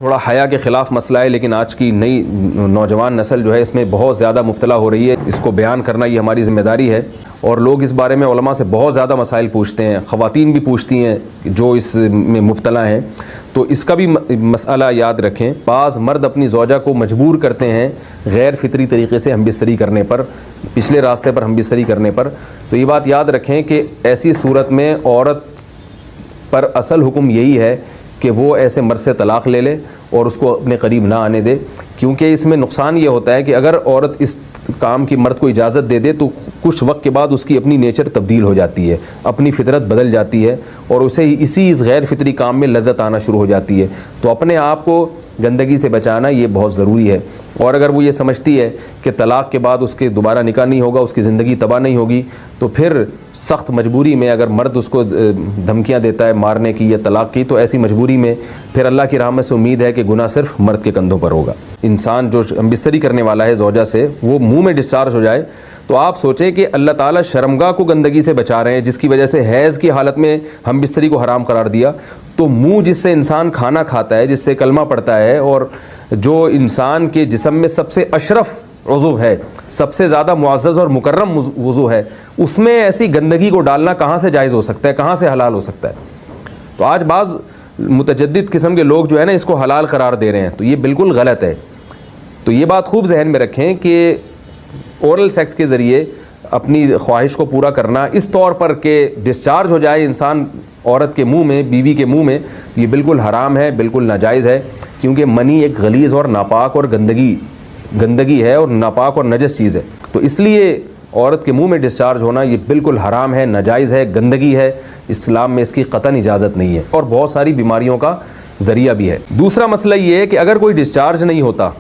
تھوڑا حیا کے خلاف مسئلہ ہے، لیکن آج کی نئی نوجوان نسل جو ہے اس میں بہت زیادہ مبتلا ہو رہی ہے۔ اس کو بیان کرنا یہ ہماری ذمہ داری ہے، اور لوگ اس بارے میں علماء سے بہت زیادہ مسائل پوچھتے ہیں، خواتین بھی پوچھتی ہیں جو اس میں مبتلا ہیں، تو اس کا بھی مسئلہ یاد رکھیں۔ بعض مرد اپنی زوجہ کو مجبور کرتے ہیں غیر فطری طریقے سے ہم بستری کرنے پر، پچھلے راستے پر ہم بستری کرنے پر، تو یہ بات یاد رکھیں کہ ایسی صورت میں عورت پر اصل حکم یہی ہے کہ وہ ایسے مرد سے طلاق لے لے اور اس کو اپنے قریب نہ آنے دے، کیونکہ اس میں نقصان یہ ہوتا ہے کہ اگر عورت اس کام کی مرد کو اجازت دے دے تو کچھ وقت کے بعد اس کی اپنی نیچر تبدیل ہو جاتی ہے، اپنی فطرت بدل جاتی ہے، اور اسے اسی اس غیر فطری کام میں لذت آنا شروع ہو جاتی ہے۔ تو اپنے آپ کو گندگی سے بچانا یہ بہت ضروری ہے، اور اگر وہ یہ سمجھتی ہے کہ طلاق کے بعد اس کے دوبارہ نکاح نہیں ہوگا، اس کی زندگی تباہ نہیں ہوگی، تو پھر سخت مجبوری میں اگر مرد اس کو دھمکیاں دیتا ہے مارنے کی یا طلاق کی، تو ایسی مجبوری میں پھر اللہ کی رحمت سے امید ہے کہ گناہ صرف مرد کے کندھوں پر ہوگا۔ انسان جو بستری کرنے والا ہے زوجہ سے، وہ منہ میں ڈسچارج ہو جائے تو آپ سوچیں کہ اللہ تعالیٰ شرمگاہ کو گندگی سے بچا رہے ہیں، جس کی وجہ سے حیض کی حالت میں ہم بستری کو حرام قرار دیا، تو منہ جس سے انسان کھانا کھاتا ہے، جس سے کلمہ پڑھتا ہے، اور جو انسان کے جسم میں سب سے اشرف عضو ہے، سب سے زیادہ معزز اور مکرم عضو ہے، اس میں ایسی گندگی کو ڈالنا کہاں سے جائز ہو سکتا ہے، کہاں سے حلال ہو سکتا ہے؟ تو آج بعض متجدد قسم کے لوگ جو ہے نا اس کو حلال قرار دے رہے ہیں، تو یہ بالکل غلط ہے۔ تو یہ بات خوب ذہن میں رکھیں کہ اورل سیکس کے ذریعے اپنی خواہش کو پورا کرنا اس طور پر کہ ڈسچارج ہو جائے انسان عورت کے منہ میں، بیوی کے منہ میں، یہ بالکل حرام ہے، بالکل ناجائز ہے، کیونکہ منی ایک غلیظ اور ناپاک اور گندگی ہے اور ناپاک اور نجس چیز ہے۔ تو اس لیے عورت کے منہ میں ڈسچارج ہونا یہ بالکل حرام ہے، ناجائز ہے، گندگی ہے، اسلام میں اس کی قطعاً اجازت نہیں ہے، اور بہت ساری بیماریوں کا ذریعہ بھی ہے۔ دوسرا مسئلہ یہ ہے کہ اگر کوئی ڈسچارج نہیں ہوتا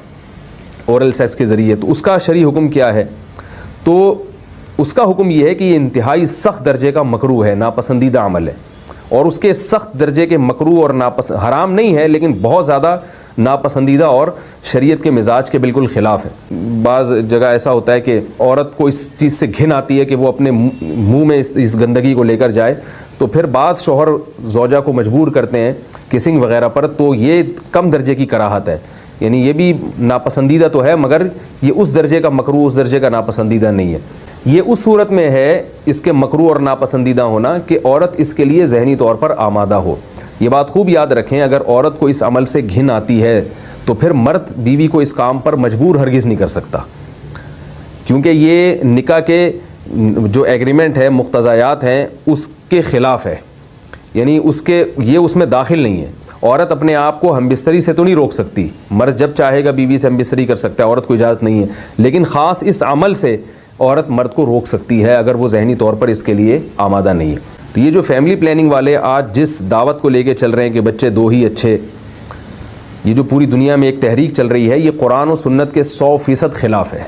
اورل سیکس کے ذریعے تو اس کا شرعی حکم کیا ہے؟ تو اس کا حکم یہ ہے کہ یہ انتہائی سخت درجے کا مکروہ ہے، ناپسندیدہ عمل ہے، اور اس کے سخت درجے کے مکروہ اور حرام نہیں ہے، لیکن بہت زیادہ ناپسندیدہ اور شریعت کے مزاج کے بالکل خلاف ہے۔ بعض جگہ ایسا ہوتا ہے کہ عورت کو اس چیز سے گھن آتی ہے کہ وہ اپنے منہ میں اس گندگی کو لے کر جائے، تو پھر بعض شوہر زوجہ کو مجبور کرتے ہیں کسنگ وغیرہ پر، تو یہ کم درجے کی کراہت ہے، یعنی یہ بھی ناپسندیدہ تو ہے، مگر یہ اس درجے کا مکروہ، اس درجے کا ناپسندیدہ نہیں ہے۔ یہ اس صورت میں ہے اس کے مکروہ اور ناپسندیدہ ہونا کہ عورت اس کے لیے ذہنی طور پر آمادہ ہو۔ یہ بات خوب یاد رکھیں، اگر عورت کو اس عمل سے گھن آتی ہے تو پھر مرد بیوی کو اس کام پر مجبور ہرگز نہیں کر سکتا، کیونکہ یہ نکاح کے جو ایگریمنٹ ہے، مقتضیات ہیں، اس کے خلاف ہے، یعنی یہ اس میں داخل نہیں ہے۔ عورت اپنے آپ کو ہم بستری سے تو نہیں روک سکتی، مرد جب چاہے گا بیوی سے ہم بستری کر سکتا ہے، عورت کو اجازت نہیں ہے، لیکن خاص اس عمل سے عورت مرد کو روک سکتی ہے اگر وہ ذہنی طور پر اس کے لیے آمادہ نہیں ہے۔ تو یہ جو فیملی پلاننگ والے آج جس دعوت کو لے کے چل رہے ہیں کہ بچے دو ہی اچھے، یہ جو پوری دنیا میں ایک تحریک چل رہی ہے، یہ قرآن و سنت کے 100% خلاف ہے۔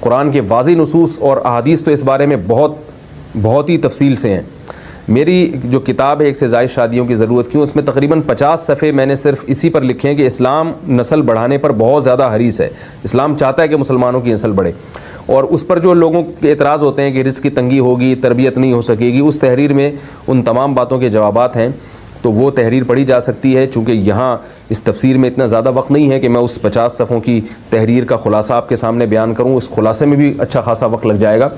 قرآن کے واضح نصوص اور احادیث تو اس بارے میں بہت ہی تفصیل سے ہیں۔ میری جو کتاب ہے ایک سے زائد شادیوں کی ضرورت کیوں، اس میں تقریباً 50 صفحے میں نے صرف اسی پر لکھے ہیں کہ اسلام نسل بڑھانے پر بہت زیادہ حریص ہے، اسلام چاہتا ہے کہ مسلمانوں کی نسل بڑھے، اور اس پر جو لوگوں کے اعتراض ہوتے ہیں کہ رزق کی تنگی ہوگی، تربیت نہیں ہو سکے گی، اس تحریر میں ان تمام باتوں کے جوابات ہیں، تو وہ تحریر پڑھی جا سکتی ہے۔ چونکہ یہاں اس تفسیر میں اتنا زیادہ وقت نہیں ہے کہ میں اس 50 صفحوں کی تحریر کا خلاصہ آپ کے سامنے بیان کروں، اس خلاصے میں بھی اچھا خاصا وقت لگ جائے گا۔